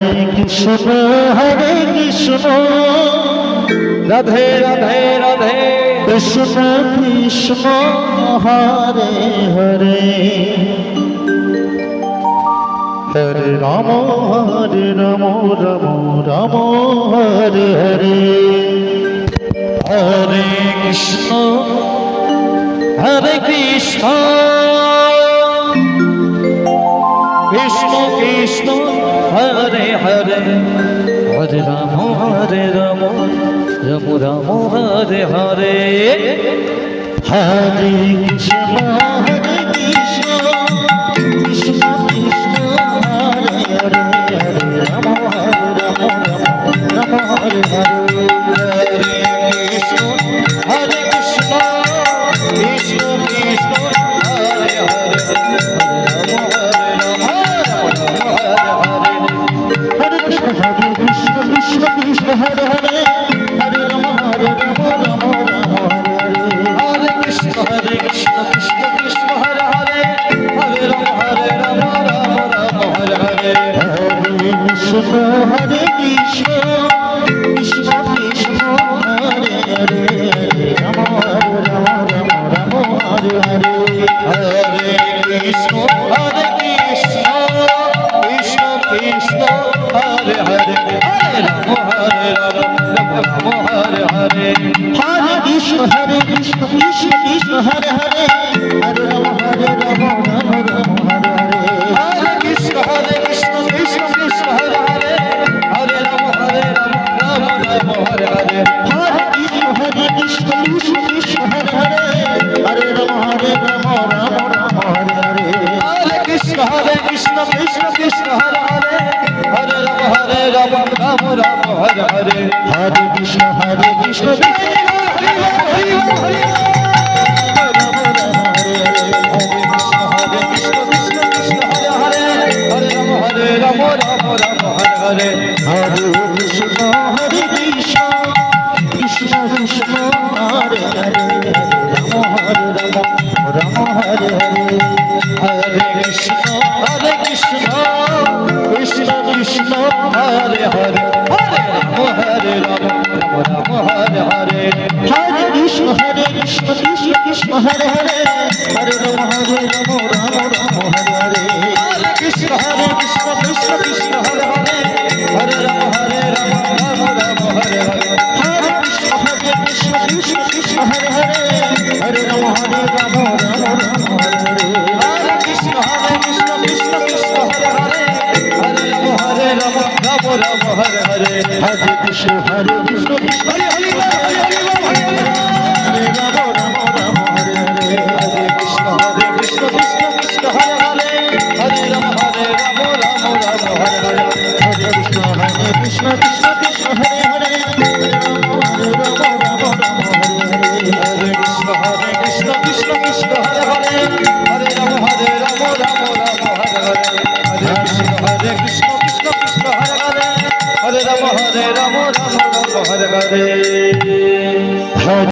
Krishna Hare Krishna Radhe Radhe Radhe Krishna Krishna Hare Hare Hare Ram Ram Ram Hare Hare Hare Krishna Krishna Krishna Hare Hare Hare Ram Ram Ram Hare Hare Hare Krishna Krishna Krishna Krishna Hare Hare Hare Ram Ram Hare Hare Hare Krishna Krishna Krishna Krishna Hare Hare Krishna Krishna Hare Hare Hare Rama Rama Rama Hare Hare Krishna Krishna Krishna Hare Hare Hare Rama Rama Rama Hare Hare Hare Krishna Krishna Krishna Hare Hare Hare Rama Rama Rama Hare Hare Hare Krishna Krishna Krishna Krishna Hare Hare Hare Krishna Krishna Krishna Hare Hare Hare Rama Rama Rama Hare Hare Hare Krishna Krishna Krishna Hare Hare Hare Rama Rama Hare Hare Hare Krishna Krishna Krishna Hare Hare Hare Rama Rama Hare Hare Hare Krishna Krishna Krishna Hare Hare Hare Rama Rama Hare Hare Hare Krishna Krishna Krishna Hare Hare Hare Rama Rama Hare Hare Hare Krishna Krishna Krishna Hare Hare Hare Rama Rama Hare Hare Hare Krishna Krishna Krishna Hare Hare Hare Rama Rama Hare Hare Hare Krishna Krishna Krishna Hare Hare Hare Rama Rama Hare Hare Hare Krishna Krishna Hare Hare Krishna Krishna Krishna Hare Hare Hare Rama Hare Krishna Krishna Krishna Hare Hare Hare Rama Hare Krishna Krishna Krishna Hare Hare Hare Rama Hare Hare